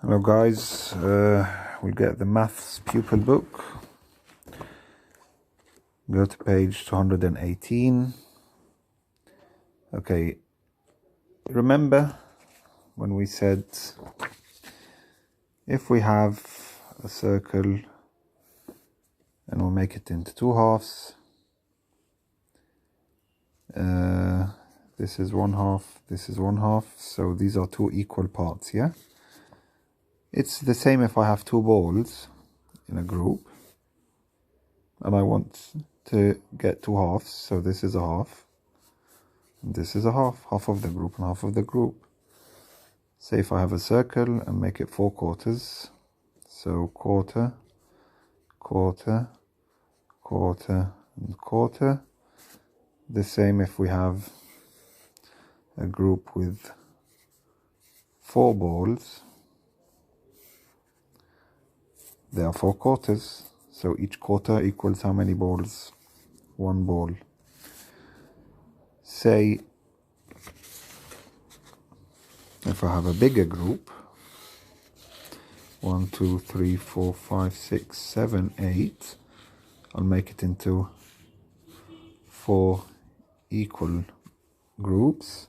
Hello guys, we'll get the maths pupil book. Go to page 218. Okay, remember when we said if we have a circle and we'll make it into two halves, this is one half, this is one half, so these are two equal parts, yeah? It's the same if I have two balls in a group and I want to get two halves, so this is a half and this is a half of the group and half of the group. Say if I have a circle and make it 4 quarters, so quarter, quarter, quarter and quarter. The same if we have a group with 4 balls, there are 4 quarters, so each quarter equals how many balls? 1 ball. Say if I have a bigger group, 1, 2, 3, 4, 5, 6, 7, 8, I'll make it into 4 equal groups.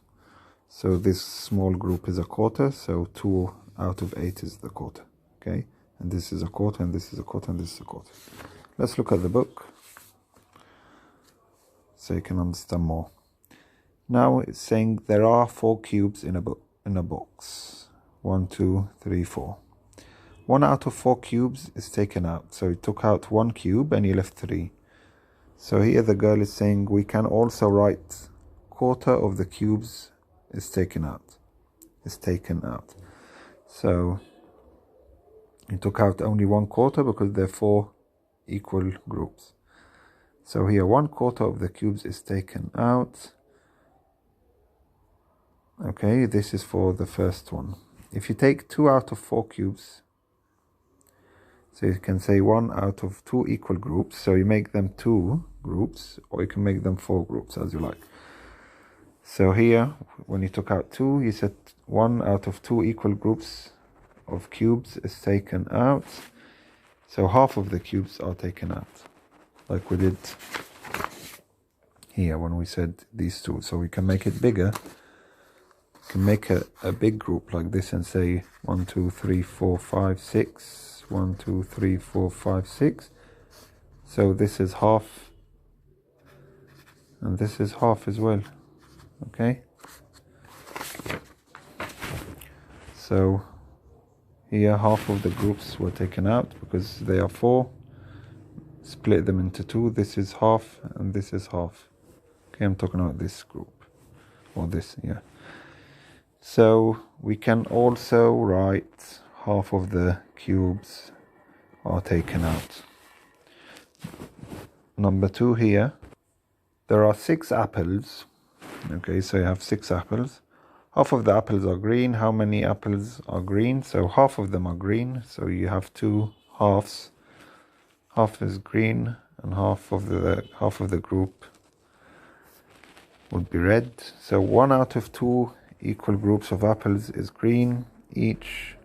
So this small group is a quarter, so 2 out of 8 is the quarter, okay? And this is a quarter, and this is a quarter, and this is a quarter. Let's look at the book so you can understand more. Now it's saying there are 4 cubes in a box. 1, 2, 3, 4. 1 out of 4 cubes is taken out. So you took out 1 cube and you left 3. So here the girl is saying we can also write quarter of the cubes is taken out. So you took out only 1 quarter because there are 4 equal groups. So here 1 quarter of the cubes is taken out. Okay, this is for the first one. If you take 2 out of 4 cubes, so you can say 1 out of 2 equal groups, so you make them 2 groups, or you can make them 4 groups, as you like. So here, when you took out 2, you said 1 out of 2 equal groups of cubes is taken out. So half of the cubes are taken out, like we did here when we said these two. So we can make it bigger. We can make a big group like this and say 1, 2, 3, 4, 5, 6. 1, 2, 3, 4, 5, 6. So this is half, and this is half as well. Okay. So here half of the groups were taken out because they are 4. Split them into 2. This is half and this is half. Okay, I'm talking about this group, or this, yeah. So we can also write half of the cubes are taken out. Number 2 here, there are 6 apples. Okay, so you have 6 apples. Half of the apples are green. How many apples are green? So half of them are green. So you have 2 halves. Half is green, and half of the group would be red. So 1 out of 2 equal groups of apples is green. Each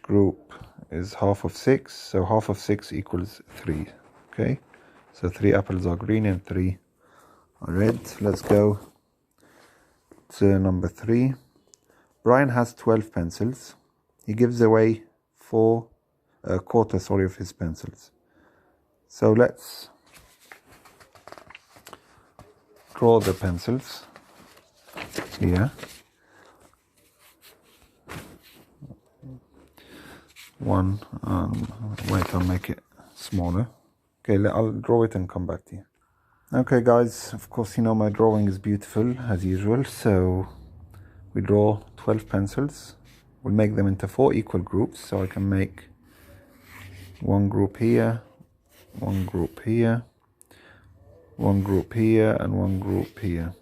group is half of 6. So half of 6 equals 3. Okay, so 3 apples are green and 3 are red. Let's go to number 3. Brian has 12 pencils. He gives away a quarter of his pencils. So let's draw the pencils here. 1, wait, I'll make it smaller. Okay, I'll draw it and come back to you. Okay guys, of course you know my drawing is beautiful as usual, so we draw 12 pencils. We'll make them into 4 equal groups, so I can make 1 group here, 1 group here, 1 group here, and 1 group here.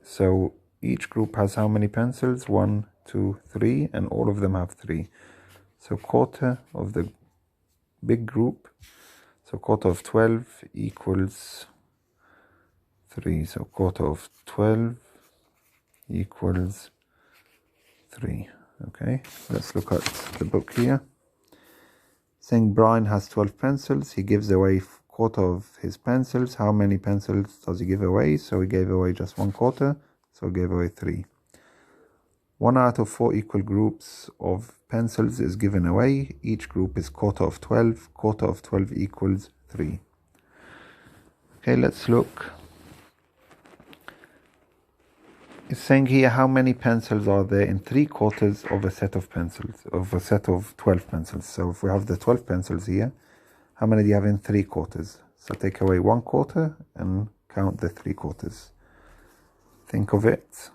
So each group has how many pencils? 1, 2, 3, and all of them have 3. So quarter of the big group, so quarter of 12 equals 3. So quarter of 12 equals 3. Okay, let's look at the book here. Saying Brian has 12 pencils. He gives away quarter of his pencils. How many pencils does he give away? So he gave away just 1/4, so he gave away 3. 1 out of 4 equal groups of pencils is given away. Each group is quarter of 12. Quarter of 12 equals 3. Okay, let's look. It's saying here how many pencils are there in 3/4 of a set of pencils, of a set of 12 pencils. So if we have the 12 pencils here, how many do you have in 3/4? So take away 1/4 and count the 3/4. Think of it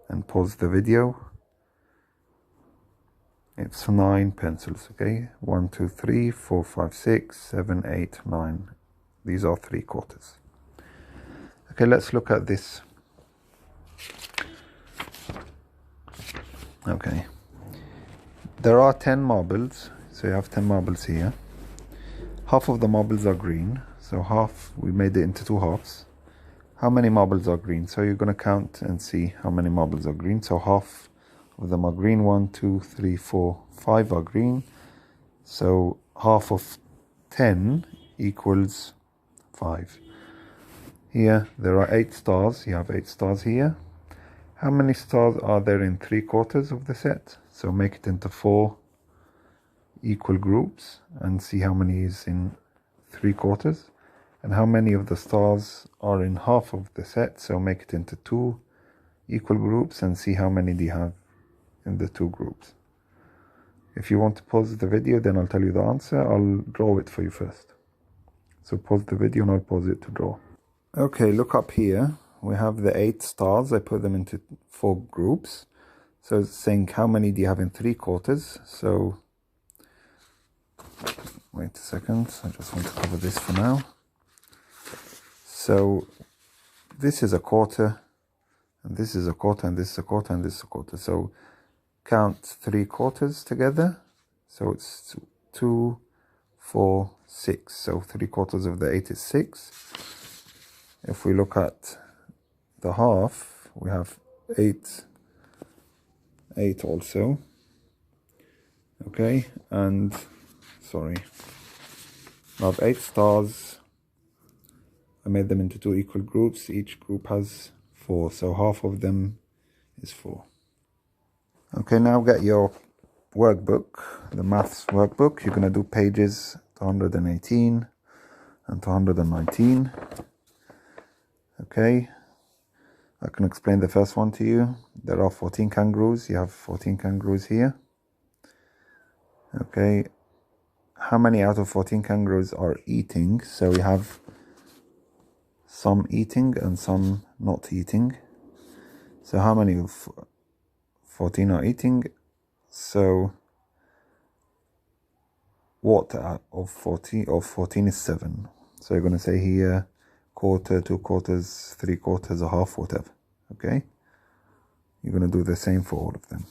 and pause the video. It's 9 pencils, okay? 1, 2, 3, 4, 5, 6, 7, 8, 9. These are 3/4. Okay, let's look at this. Okay, there are 10 marbles, so you have 10 marbles here. Half of the marbles are green, so half, we made it into 2 halves. How many marbles are green? So you're going to count and see how many marbles are green. So half of them are green. 1, 2, 3, 4, 5 are green. So half of 10 equals 5. Here there are 8 stars. You have 8 stars here. How many stars are there in 3/4 of the set? So make it into 4 equal groups and see how many is in 3/4. And how many of the stars are in half of the set? So make it into 2 equal groups and see how many do you have in the 2 groups. If you want to pause the video, then I'll tell you the answer. I'll draw it for you first. So pause the video and I'll pause it to draw. Okay, look up here. We have the 8 stars. I put them into 4 groups. So it's saying how many do you have in 3/4? So wait a second. I just want to cover this for now. So this is a quarter, and this is a quarter, and this is a quarter, and this is a quarter. So count 3/4 together. So it's 2, 4, 6. So 3/4 of the 8 is 6. If we look at the half, we have 8 also. Okay, and sorry, I have 8 stars. I made them into 2 equal groups. Each group has 4, so half of them is 4. Okay, now get your workbook, the maths workbook. You're going to do pages 218 and 219. Okay, I can explain the first one to you. There are 14 kangaroos. You have 14 kangaroos here. Okay, how many out of 14 kangaroos are eating? So we have some eating and some not eating. So how many of 14 are eating? So what of 14 is 7. So you're going to say here quarter, 2/4, 3/4, a half, whatever. Okay, you're going to do the same for all of them.